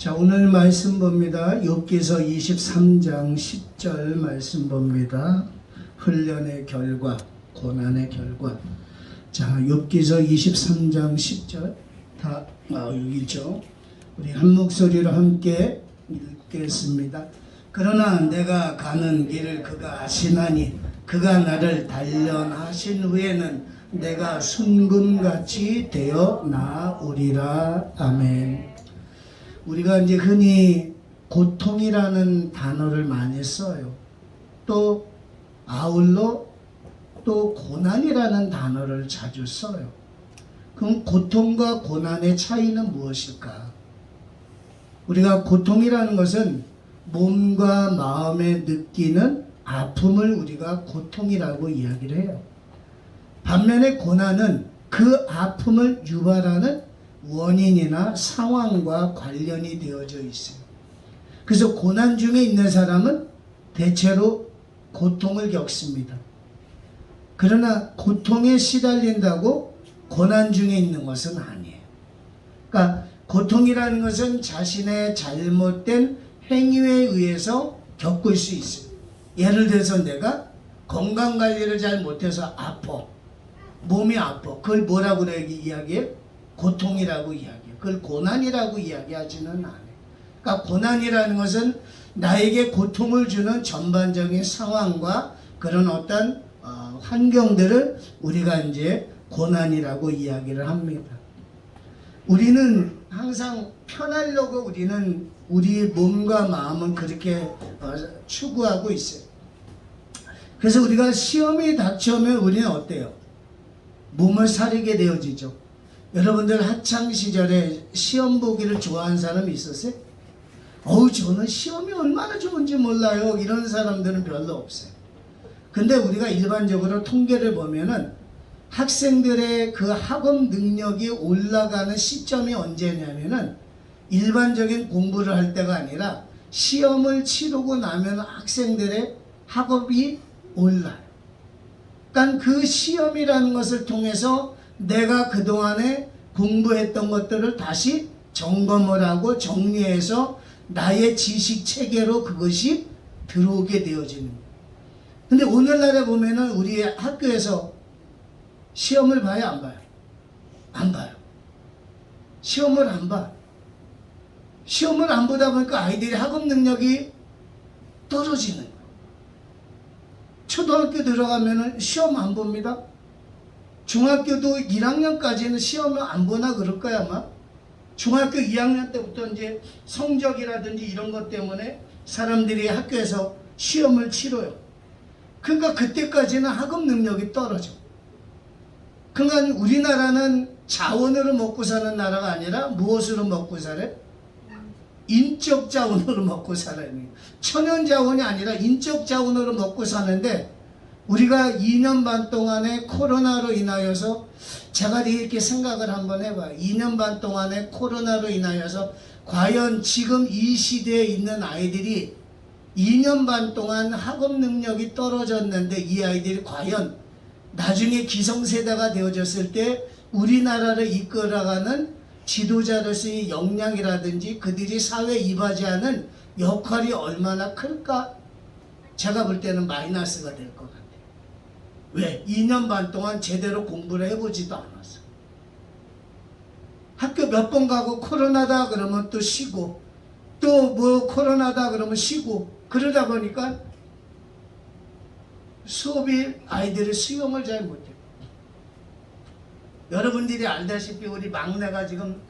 자, 오늘 말씀 봅니다. 욥기서 23장 10절 말씀 봅니다. 훈련의 결과, 고난의 결과. 자, 욥기서 23장 10절 다 읽죠. 우리 한 목소리로 함께 읽겠습니다. 그러나 내가 가는 길을 그가 아시나니 그가 나를 단련하신 후에는 내가 순금같이 되어 나오리라. 아멘. 우리가 이제 흔히 고통이라는 단어를 많이 써요. 또 아울러 또 고난이라는 단어를 자주 써요. 그럼 고통과 고난의 차이는 무엇일까? 우리가 고통이라는 것은 몸과 마음에 느끼는 아픔을 우리가 고통이라고 이야기를 해요. 반면에 고난은 그 아픔을 유발하는 원인이나 상황과 관련이 되어져 있어요. 그래서 고난 중에 있는 사람은 대체로 고통을 겪습니다. 그러나 고통에 시달린다고 고난 중에 있는 것은 아니에요. 그러니까 고통이라는 것은 자신의 잘못된 행위에 의해서 겪을 수 있어요. 예를 들어서 내가 건강관리를 잘 못해서 아파. 몸이 아파. 그걸 뭐라고 이야기해요? 고통이라고 이야기해요. 그걸 고난이라고 이야기하지는 않아요. 그러니까 고난이라는 것은 나에게 고통을 주는 전반적인 상황과 그런 어떤 환경들을 우리가 이제 고난이라고 이야기를 합니다. 우리는 항상 편하려고 우리는 우리 몸과 마음은 그렇게 추구하고 있어요. 그래서 우리가 시험이 닥쳐오면 우리는 어때요? 몸을 사리게 되어지죠. 여러분들 학창시절에 시험 보기를 좋아하는 사람이 있었어요? 저는 시험이 얼마나 좋은지 몰라요. 이런 사람들은 별로 없어요. 근데 우리가 일반적으로 통계를 보면은 학생들의 그 학업 능력이 올라가는 시점이 언제냐면은 일반적인 공부를 할 때가 아니라 시험을 치르고 나면 학생들의 학업이 올라요. 그러니까 그 시험이라는 것을 통해서 내가 그동안에 공부했던 것들을 다시 점검을 하고 정리해서 나의 지식 체계로 그것이 들어오게 되어지는 거예요. 근데 오늘날에 보면은 우리 학교에서 시험을 봐요, 안 봐요? 안 봐요. 시험을 안 봐. 시험을 안 보다 보니까 아이들이 학업 능력이 떨어지는 거예요. 초등학교 들어가면은 시험 안 봅니다. 중학교도 1학년까지는 시험을 안 보나 그럴 거야 아마. 중학교 2학년 때부터 이제 성적이라든지 이런 것 때문에 사람들이 학교에서 시험을 치러요. 그러니까 그때까지는 학업 능력이 떨어져. 그러니까 우리나라는 자원으로 먹고 사는 나라가 아니라 무엇으로 먹고 살아요? 인적 자원으로 먹고 살아요. 천연 자원이 아니라 인적 자원으로 먹고 사는데 우리가 2년 반 동안에 코로나로 인하여서 제가 이렇게 생각을 한번 해봐요. 2년 반 동안에 코로나로 인하여서 과연 지금 이 시대에 있는 아이들이 2년 반 동안 학업 능력이 떨어졌는데 이 아이들이 과연 나중에 기성세대가 되어졌을 때 우리나라를 이끌어가는 지도자로서의 역량이라든지 그들이 사회에 이바지하는 역할이 얼마나 클까? 제가 볼 때는 마이너스가 될 것 같아요. 왜? 2년 반 동안 제대로 공부를 해보지도 않았어. 학교 몇 번 가고 코로나다 그러면 또 쉬고 또 뭐 코로나다 그러면 쉬고 그러다 보니까 수업이 아이들의 수용을 잘 못해요. 여러분들이 알다시피 우리 막내가 지금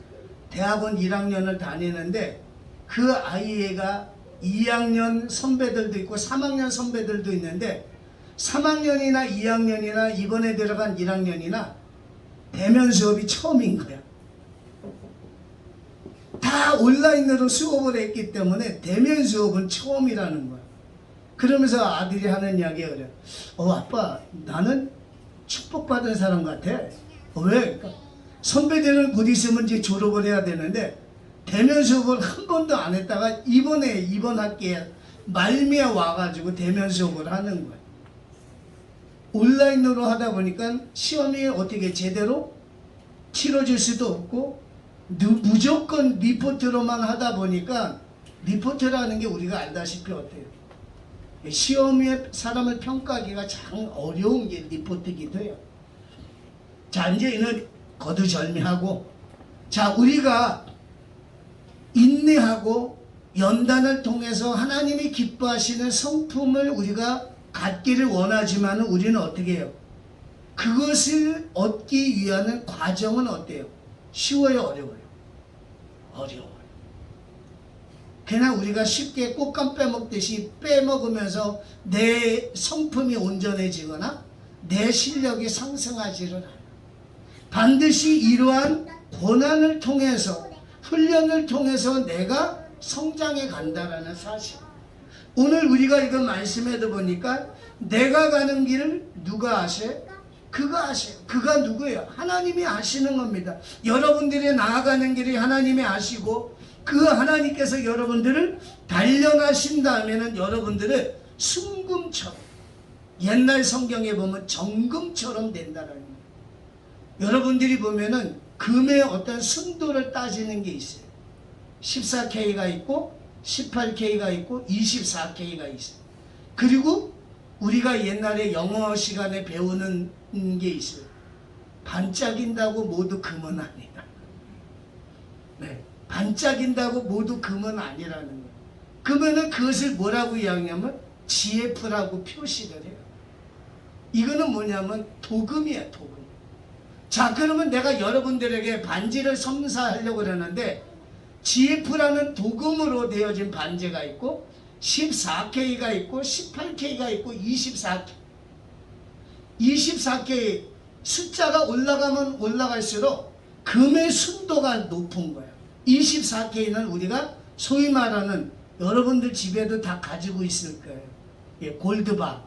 대학원 1학년을 다니는데 그 아이가 2학년 선배들도 있고 3학년 선배들도 있는데 3학년이나 2학년이나 이번에 들어간 1학년이나 대면 수업이 처음인 거야. 다 온라인으로 수업을 했기 때문에 대면 수업은 처음이라는 거야. 그러면서 아들이 하는 이야기가 그래. 아빠 나는 축복받은 사람 같아. 왜? 그러니까 선배들은 곧 있으면 이제 졸업을 해야 되는데 대면 수업을 한 번도 안 했다가 이번 학기에 말미에 와가지고 대면 수업을 하는 거야. 온라인으로 하다 보니까 시험이 어떻게 제대로 치러질 수도 없고 무조건 리포트로만 하다 보니까 리포트라는 게 우리가 알다시피 어때요? 시험에 사람을 평가하기가 참 어려운 게 리포트이기도 해요. 자, 이제는 거두절미하고, 자, 우리가 인내하고 연단을 통해서 하나님이 기뻐하시는 성품을 우리가 갖기를 원하지만 우리는 어떻게 해요? 그것을 얻기 위한 과정은 어때요? 쉬워요, 어려워요? 어려워요. 그냥 우리가 쉽게 꽃감 빼먹듯이 빼먹으면서 내 성품이 온전해지거나 내 실력이 상승하지를 않아요. 반드시 이러한 고난을 통해서, 훈련을 통해서 내가 성장해 간다라는 사실. 오늘 우리가 이거 말씀해도 보니까 내가 가는 길을 누가 아세요? 그가 아세요. 그가 누구예요? 하나님이 아시는 겁니다. 여러분들이 나아가는 길이 하나님이 아시고 그 하나님께서 여러분들을 단련하신다면 여러분들은 순금처럼, 옛날 성경에 보면 정금처럼 된다는 거예요. 여러분들이 보면은 금의 어떤 순도를 따지는 게 있어요. 14K가 있고 18K가 있고 24K가 있어요. 그리고 우리가 옛날에 영어 시간에 배우는 게 있어요. 반짝인다고 모두 금은 아니다. 네, 반짝인다고 모두 금은 아니라는 거예요. 그러면은 그것을 뭐라고 이야기하면 GF라고 표시를 해요. 이거는 뭐냐면 도금이에요, 도금. 자, 그러면 내가 여러분들에게 반지를 선사하려고 그러는데 GF라는 도금으로 되어진 반지가 있고 14K가 있고 18K가 있고 24K. 24K 숫자가 올라가면 올라갈수록 금의 순도가 높은 거예요. 24K는 우리가 소위 말하는 여러분들 집에도 다 가지고 있을 거예요. 예, 골드바.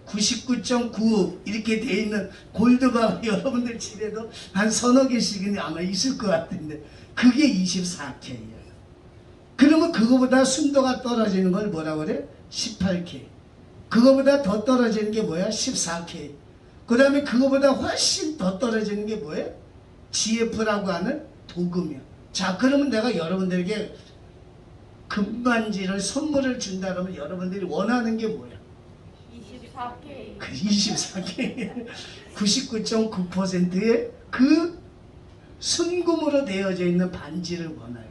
99.9 이렇게 돼 있는 골드바 여러분들 집에도 한 서너 개씩은 아마 있을 것 같은데 그게 24K예요. 그러면 그거보다 순도가 떨어지는 걸 뭐라고 그래? 18K. 그거보다 더 떨어지는 게 뭐야? 14K. 그 다음에 그거보다 훨씬 더 떨어지는 게 뭐예요? GF라고 하는 도금이야. 자, 그러면 내가 여러분들에게 금반지를 선물을 준다 그러면 여러분들이 원하는 게 뭐야? 24K. 그 24K. 99.9%의 그 순금으로 되어져 있는 반지를 원해요.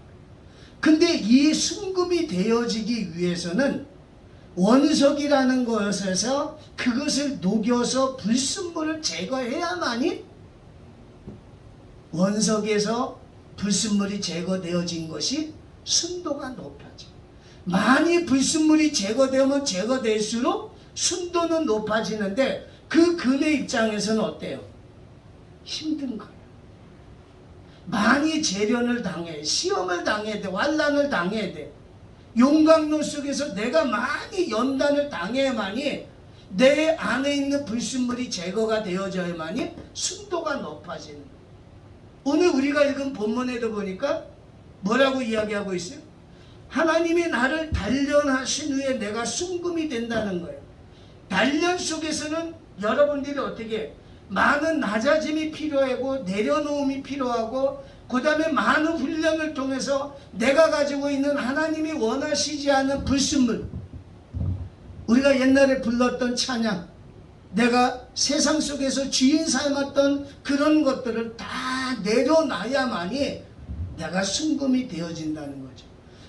근데 이 순금이 되어지기 위해서는 원석이라는 것에서 그것을 녹여서 불순물을 제거해야만이 원석에서 불순물이 제거되어진 것이 순도가 높아져. 많이 불순물이 제거되면 제거될수록 순도는 높아지는데 그 금의 입장에서는 어때요? 힘든 거예요. 많이 재련을 당해, 시험을 당해야 돼, 환난을 당해야 돼. 용광로 속에서 내가 많이 연단을 당해야만이 내 안에 있는 불순물이 제거가 되어져야만이 순도가 높아지는 거예요. 오늘 우리가 읽은 본문에도 보니까 뭐라고 이야기하고 있어요? 하나님이 나를 단련하신 후에 내가 순금이 된다는 거예요. 단련 속에서는 여러분들이 어떻게 많은 낮아짐이 필요하고 내려놓음이 필요하고 그 다음에 많은 훈련을 통해서 내가 가지고 있는 하나님이 원하시지 않은 불순물, 우리가 옛날에 불렀던 찬양, 내가 세상 속에서 주인 삶았던 그런 것들을 다 내려놔야만이 내가 순금이 되어진다는 거죠.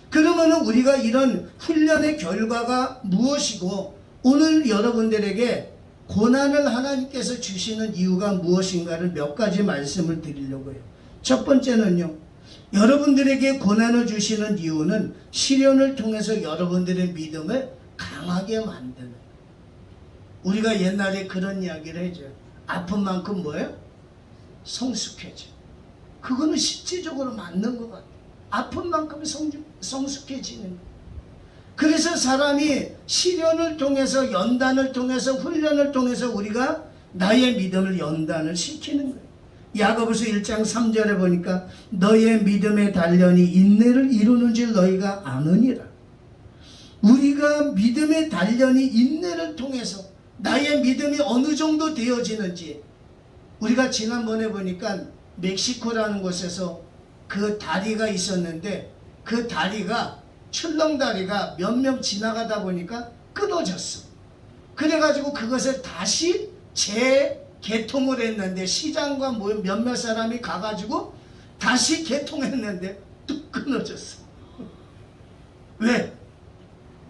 그러면 우리가 이런 훈련의 결과가 무엇이고 오늘 여러분들에게 고난을 하나님께서 주시는 이유가 무엇인가를 몇 가지 말씀을 드리려고 해요. 첫 번째는요, 여러분들에게 고난을 주시는 이유는 시련을 통해서 여러분들의 믿음을 강하게 만드는 거예요. 우리가 옛날에 그런 이야기를 해줘요. 아픈 만큼 뭐예요? 성숙해져. 그거는 실질적으로 맞는 것 같아요. 아픈 만큼 성숙해지는 거예요. 그래서 사람이 시련을 통해서 연단을 통해서 훈련을 통해서 우리가 나의 믿음을 연단을 시키는 거예요. 야고보서 1장 3절에 보니까 너의 믿음의 단련이 인내를 이루는 줄 너희가 아느니라. 우리가 믿음의 단련이 인내를 통해서 나의 믿음이 어느 정도 되어지는지, 우리가 지난번에 보니까 멕시코라는 곳에서 그 다리가 있었는데 그 다리가 출렁다리가 몇 명 지나가다 보니까 끊어졌어. 그래가지고 그것을 다시 재개통을 했는데 시장과 몇몇 사람이 가가지고 다시 개통했는데 또 끊어졌어. 왜?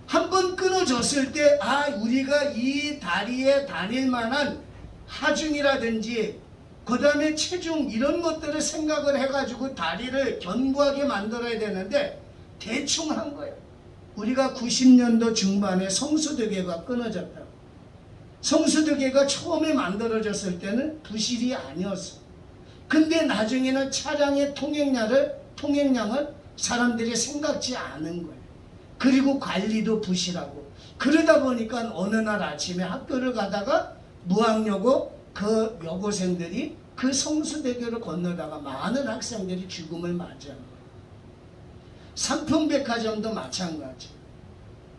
한번 끊어졌을 때 우리가 이 다리에 다닐 만한 하중이라든지 그 다음에 체중 이런 것들을 생각을 해가지고 다리를 견고하게 만들어야 되는데 대충 한 거예요. 우리가 90년도 중반에 성수대교가 끊어졌다. 성수대교가 처음에 만들어졌을 때는 부실이 아니었어. 근데 나중에는 차량의 통행량을 사람들이 생각지 않은 거예요. 그리고 관리도 부실하고 그러다 보니까 어느 날 아침에 학교를 가다가 무학여고 그 여고생들이 그 성수대교를 건너다가 많은 학생들이 죽음을 맞이한 거예요. 삼풍백화점도 마찬가지.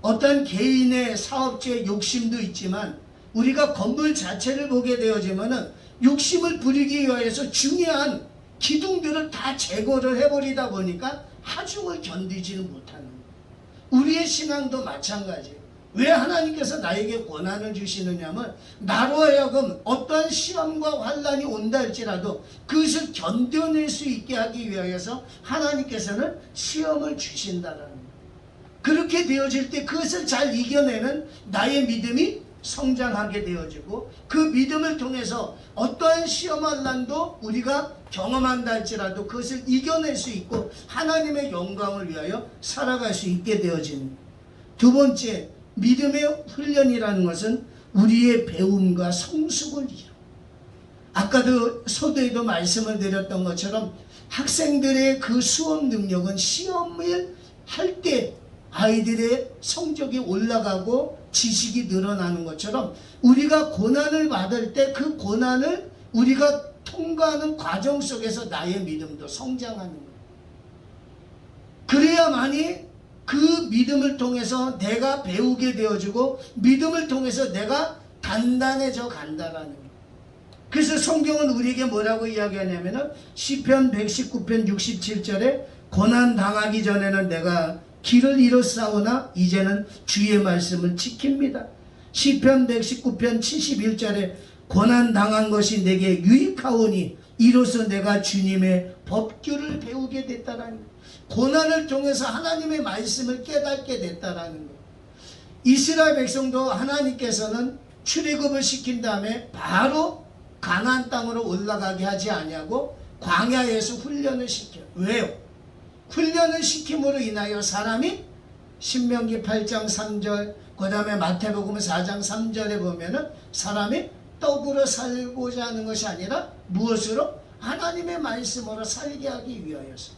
어떤 개인의 사업주의 욕심도 있지만 우리가 건물 자체를 보게 되어지면은 욕심을 부리기 위해서 중요한 기둥들을 다 제거를 해버리다 보니까 하중을 견디지는 못하는 거예요. 우리의 신앙도 마찬가지예요. 왜 하나님께서 나에게 고난을 주시느냐면 나로 하여금 어떠한 시험과 환난이 온다 할지라도 그것을 견뎌낼 수 있게 하기 위하여서 하나님께서는 시험을 주신다라는 거예요. 그렇게 되어질 때 그것을 잘 이겨내는 나의 믿음이 성장하게 되어지고 그 믿음을 통해서 어떠한 시험 환난도 우리가 경험한다 할지라도 그것을 이겨낼 수 있고 하나님의 영광을 위하여 살아갈 수 있게 되어지는 거예요. 두 번째, 믿음의 훈련이라는 것은 우리의 배움과 성숙을 이뤄. 아까도 서두에도 말씀을 드렸던 것처럼 학생들의 그 수업 능력은 시험을 할 때 아이들의 성적이 올라가고 지식이 늘어나는 것처럼 우리가 고난을 받을 때 그 고난을 우리가 통과하는 과정 속에서 나의 믿음도 성장하는 거예요. 그래야만이 그 믿음을 통해서 내가 배우게 되어지고 믿음을 통해서 내가 단단해져 간다라는 거예요. 그래서 성경은 우리에게 뭐라고 이야기하냐면은 시편 119편 67절에 고난 당하기 전에는 내가 길을 잃었사오나 이제는 주의 말씀을 지킵니다. 시편 119편 71절에 고난 당한 것이 내게 유익하오니 이로써 내가 주님의 법규를 배우게 됐다라는 거예요. 고난을 통해서 하나님의 말씀을 깨닫게 됐다라는 거예요. 이스라엘 백성도 하나님께서는 출애굽을 시킨 다음에 바로 가나안 땅으로 올라가게 하지 아니하고 광야에서 훈련을 시켜요. 왜요? 훈련을 시킴으로 인하여 사람이 신명기 8장 3절 그 다음에 마태복음 4장 3절에 보면은 사람이 떡으로 살고자 하는 것이 아니라 무엇으로? 하나님의 말씀으로 살게 하기 위하여서.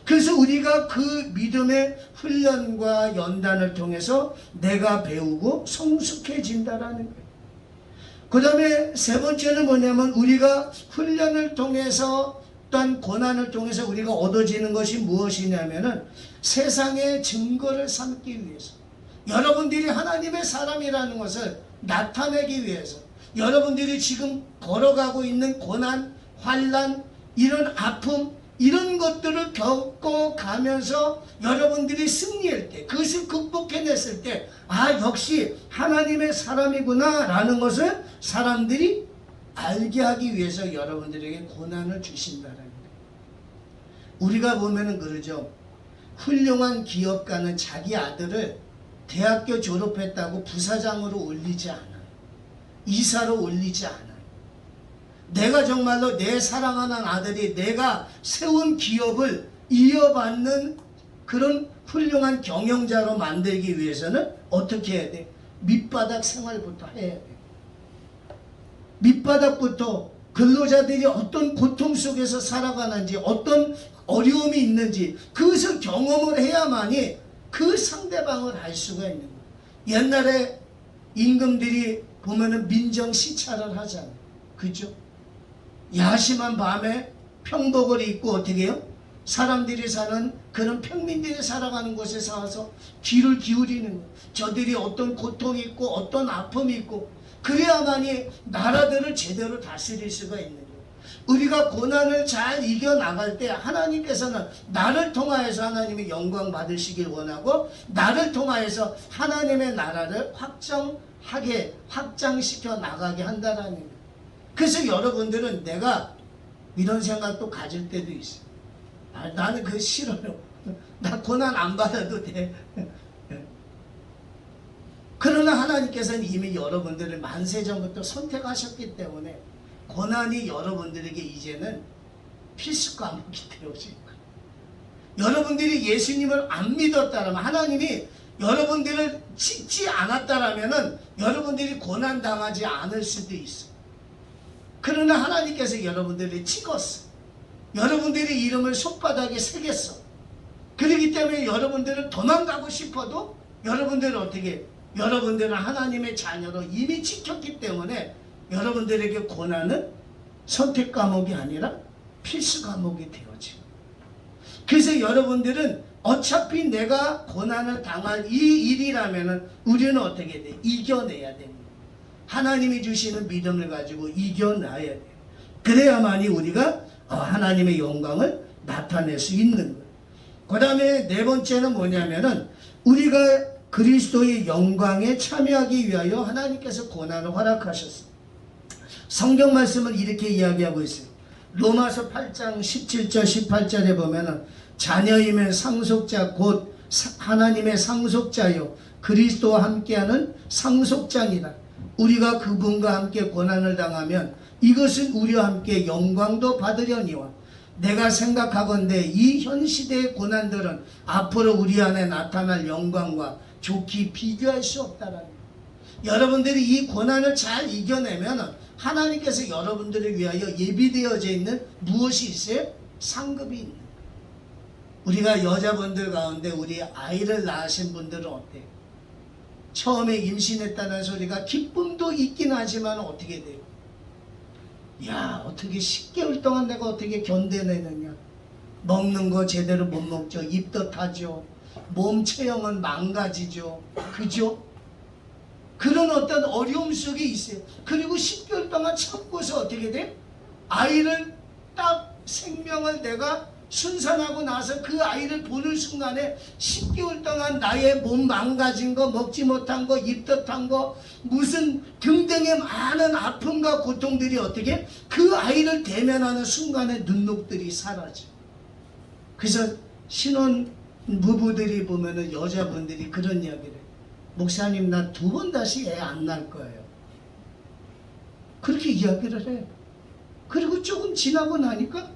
그래서 우리가 그 믿음의 훈련과 연단을 통해서 내가 배우고 성숙해진다라는 거예요. 그 다음에 세 번째는 뭐냐면 우리가 훈련을 통해서 또한 고난을 통해서 우리가 얻어지는 것이 무엇이냐면은 세상의 증거를 삼기 위해서 여러분들이 하나님의 사람이라는 것을 나타내기 위해서 여러분들이 지금 걸어가고 있는 고난, 환난, 이런 아픔 이런 것들을 겪어가면서 여러분들이 승리할 때 그것을 극복해냈을 때 역시 하나님의 사람이구나 라는 것을 사람들이 알게 하기 위해서 여러분들에게 고난을 주신다는 거예요. 우리가 보면은 그러죠. 훌륭한 기업가는 자기 아들을 대학교 졸업했다고 부사장으로 올리지 않아요. 이사로 올리지 않아요. 내가 정말로 내 사랑하는 아들이 내가 세운 기업을 이어받는 그런 훌륭한 경영자로 만들기 위해서는 어떻게 해야 돼? 밑바닥 생활부터 해야 돼. 밑바닥부터 근로자들이 어떤 고통 속에서 살아가는지 어떤 어려움이 있는지 그것을 경험을 해야만이 그 상대방을 알 수가 있는 거예요. 옛날에 임금들이 보면은 민정시찰을 하잖아요. 그죠? 야심한 밤에 평복을 입고 어떻게 해요? 사람들이 사는 그런 평민들이 살아가는 곳에 와서 귀를 기울이는 거예요. 저들이 어떤 고통이 있고 어떤 아픔이 있고 그래야만이 나라들을 제대로 다스릴 수가 있는 거예요. 우리가 고난을 잘 이겨나갈 때 하나님께서는 나를 통하여서 하나님의 영광 받으시길 원하고 나를 통하여서 하나님의 나라를 확장시켜 나가게 한다라는 거예요. 그래서 여러분들은 내가 이런 생각도 가질 때도 있어요. 나는 그거 싫어요. 나 고난 안 받아도 돼. 그러나 하나님께서는 이미 여러분들을 만세전부터 선택하셨기 때문에 고난이 여러분들에게 이제는 필수 과목이 되어진 거예요. 여러분들이 예수님을 안 믿었다면, 하나님이 여러분들을 찍지 않았다면 여러분들이 고난 당하지 않을 수도 있어요. 그러나 하나님께서 여러분들을 찍었어. 여러분들의 이름을 손바닥에 새겼어. 그렇기 때문에 여러분들은 도망가고 싶어도 여러분들은 어떻게, 여러분들은 하나님의 자녀로 이미 지켰기 때문에 여러분들에게 고난은 선택 과목이 아니라 필수 과목이 되어져. 그래서 여러분들은 어차피 내가 고난을 당할 이 일이라면 우리는 어떻게 돼? 이겨내야 됩니다. 하나님이 주시는 믿음을 가지고 이겨내야 돼요. 그래야만이 우리가 하나님의 영광을 나타낼 수 있는 거예요. 그 다음에 네 번째는 뭐냐면은 우리가 그리스도의 영광에 참여하기 위하여 하나님께서 고난을 허락하셨습니다. 성경 말씀을 이렇게 이야기하고 있어요. 로마서 8장 17절 18절에 보면은 자녀임의 상속자 곧 하나님의 상속자요 그리스도와 함께하는 상속자니라. 우리가 그분과 함께 고난을 당하면 이것은 우리와 함께 영광도 받으려니와 내가 생각하건대 이 현 시대의 고난들은 앞으로 우리 안에 나타날 영광과 좋게 비교할 수 없다라는 거예요. 여러분들이 이 고난을 잘 이겨내면 하나님께서 여러분들을 위하여 예비되어져 있는 무엇이 있어요? 상급이 있는 거예요. 우리가 여자분들 가운데 우리 아이를 낳으신 분들은 어때요? 처음에 임신했다는 소리가 기쁨도 있긴 하지만 어떻게 돼요? 야, 어떻게 10개월 동안 내가 어떻게 견뎌내느냐. 먹는 거 제대로 못 먹죠. 입도 타죠. 몸 체형은 망가지죠. 그죠? 그런 어떤 어려움 속에 있어요. 그리고 10개월 동안 참고서 어떻게 돼? 아이를 딱 생명을 내가 순산하고 나서 그 아이를 보는 순간에 10개월 동안 나의 몸 망가진 거, 먹지 못한 거, 입도 탄 거, 무슨 등등의 많은 아픔과 고통들이 어떻게 그 아이를 대면하는 순간에 눈녹들이 사라져. 그래서 신혼 부부들이 보면은 여자분들이 그런 이야기를 해요. 목사님, 나 2번 다시 애 안 낳을 거예요. 그렇게 이야기를 해요. 그리고 조금 지나고 나니까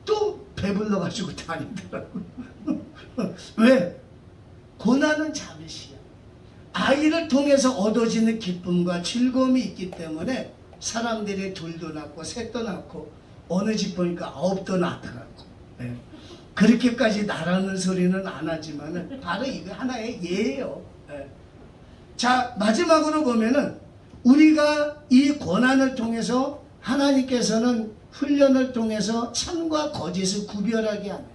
또 배불러가지고 다니더라고요. 왜? 고난은 잠시야. 아이를 통해서 얻어지는 기쁨과 즐거움이 있기 때문에 사람들이 2도 낳고 3도 낳고 어느 집 보니까 9도 낳더라고. 네. 그렇게까지 나라는 소리는 안 하지만 바로 이거 하나의 예예요. 네. 자, 마지막으로 보면은 우리가 이 고난을 통해서 하나님께서는 훈련을 통해서 참과 거짓을 구별하게 하는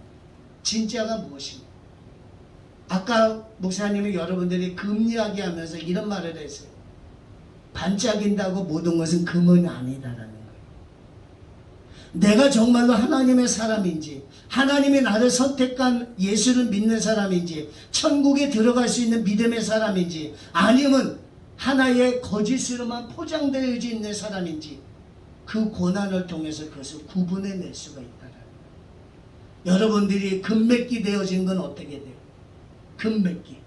진짜가 무엇인가. 아까 목사님이 여러분들이 금 이야기 하면서 이런 말을 했어요. 반짝인다고 모든 것은 금은 아니다라는 거예요. 내가 정말로 하나님의 사람인지, 하나님이 나를 선택한 예수를 믿는 사람인지, 천국에 들어갈 수 있는 믿음의 사람인지, 아니면 하나의 거짓으로만 포장되어 있는 사람인지, 그 고난을 통해서 그것을 구분해낼 수가 있다라는 거예요. 여러분들이 금맥기 되어진 건 어떻게 돼요? 금맥기.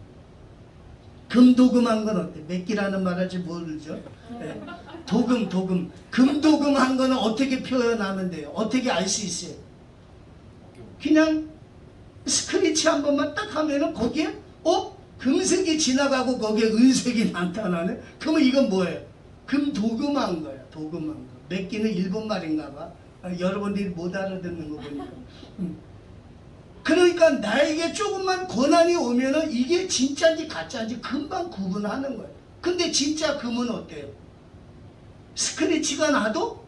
금도금한 건 어때? 맥기라는 말을 잘 모르죠? 네. 도금. 금도금한 거는 어떻게 표현하면 돼요? 어떻게 알 수 있어요? 그냥 스크래치 한 번만 딱 하면은 거기에 금색이 지나가고 거기에 은색이 나타나네? 그러면 이건 뭐예요? 금도금한 거야. 도금한 거. 맥기는 일본 말인가 봐. 여러분들이 못 알아듣는 거 보니까. 그러니까 나에게 조금만 고난이 오면은 이게 진짜인지 가짜인지 금방 구분하는 거예요. 근데 진짜 금은 어때요? 스크래치가 나도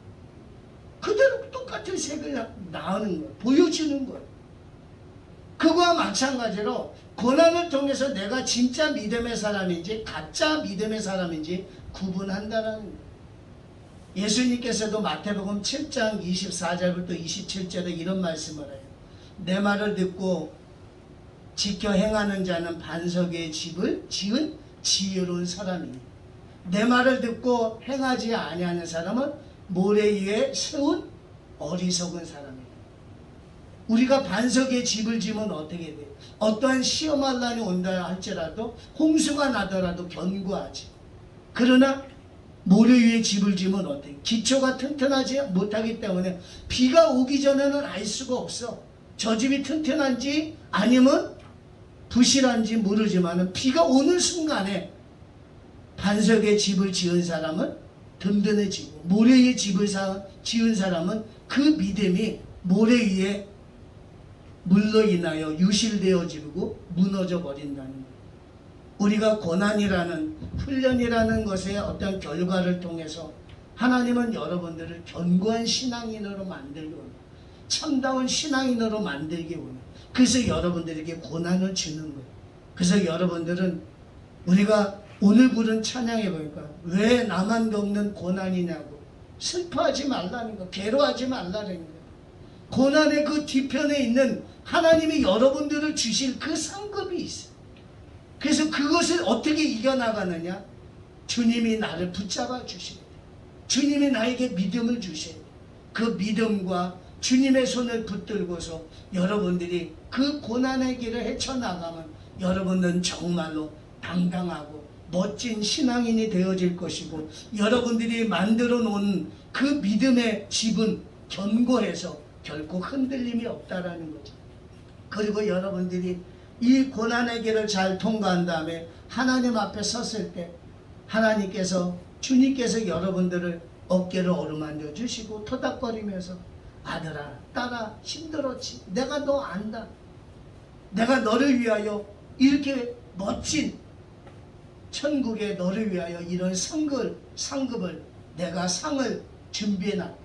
그대로 똑같은 색을 나오는 거예요. 보여주는 거예요. 그거와 마찬가지로 고난을 통해서 내가 진짜 믿음의 사람인지 가짜 믿음의 사람인지 구분한다는 거예요. 예수님께서도 마태복음 7장 24절부터 27절에 이런 말씀을 해요. 내 말을 듣고 지켜 행하는 자는 반석의 집을 지은 지혜로운 사람이니 내 말을 듣고 행하지 아니하는 사람은 모래 위에 세운 어리석은 사람이다. 우리가 반석의 집을 지으면 어떻게 돼? 어떠한 시험할 날이 온다 할지라도 홍수가 나더라도 견고하지. 그러나 모래 위에 집을 지으면 어때? 기초가 튼튼하지 못하기 때문에 비가 오기 전에는 알 수가 없어. 저 집이 튼튼한지 아니면 부실한지 모르지만 비가 오는 순간에 반석의 집을 지은 사람은 든든해지고 모래 위에 집을 지은 사람은 그 믿음이 모래 위에 물로 인하여 유실되어지고 무너져 버린다는 거예요. 우리가 고난이라는 훈련이라는 것의 어떤 결과를 통해서 하나님은 여러분들을 견고한 신앙인으로 만들기 원해요. 참다운 신앙인으로 만들기 원해요. 그래서 여러분들에게 고난을 주는 거예요. 그래서 여러분들은 우리가 오늘 부른 찬양해 보니까 왜 나만 겪는 고난이냐고 슬퍼하지 말라는 거, 괴로워하지 말라는 거. 고난의 그 뒤편에 있는 하나님이 여러분들을 주실 그 상급이 있어요. 그래서 그것을 어떻게 이겨나가느냐? 주님이 나를 붙잡아 주셔야 돼요. 주님이 나에게 믿음을 주셔야 돼요. 그 믿음과 주님의 손을 붙들고서 여러분들이 그 고난의 길을 헤쳐나가면 여러분은 정말로 당당하고 멋진 신앙인이 되어질 것이고 여러분들이 만들어 놓은 그 믿음의 집은 견고해서 결코 흔들림이 없다라는 거죠. 그리고 여러분들이 이 고난의 길을 잘 통과한 다음에 하나님 앞에 섰을 때 하나님께서 주님께서 여러분들을 어깨를 어루만져 주시고 토닥거리면서 아들아 딸아 힘들었지 내가 너 안다 내가 너를 위하여 이렇게 멋진 천국에 너를 위하여 이런 상급을 내가 상을 준비해놨다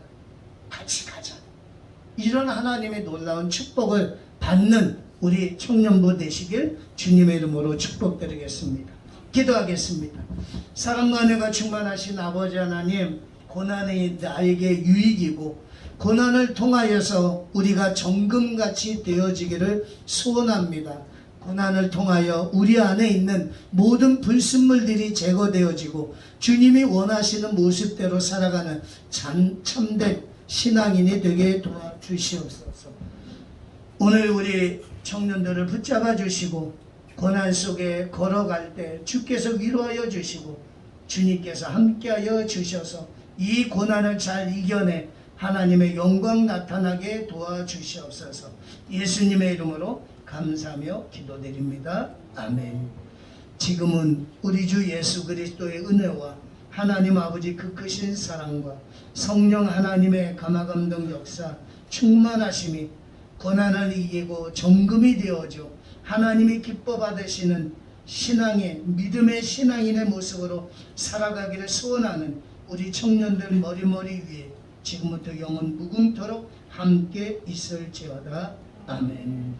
같이 가자. 이런 하나님의 놀라운 축복을 받는 우리 청년부 되시길 주님의 이름으로 축복드리겠습니다. 기도하겠습니다. 사랑과 은혜가 충만하신 아버지 하나님, 고난이 나에게 유익이고 고난을 통하여서 우리가 정금같이 되어지기를 소원합니다. 고난을 통하여 우리 안에 있는 모든 불순물들이 제거되어지고 주님이 원하시는 모습대로 살아가는 참된 신앙인이 되게 도와주시옵소서. 오늘 우리 청년들을 붙잡아 주시고 고난 속에 걸어갈 때 주께서 위로하여 주시고 주님께서 함께하여 주셔서 이 고난을 잘 이겨내 하나님의 영광 나타나게 도와주시옵소서. 예수님의 이름으로 감사하며 기도드립니다. 아멘. 지금은 우리 주 예수 그리스도의 은혜와 하나님 아버지 그 크신 사랑과 성령 하나님의 감화감동 역사 충만하심이 고난을 이기고 정금이 되어져 하나님이 기뻐 받으시는 신앙의 믿음의 신앙인의 모습으로 살아가기를 소원하는 우리 청년들 머리머리 위에 지금부터 영원 무궁토록 함께 있을지어다. 아멘.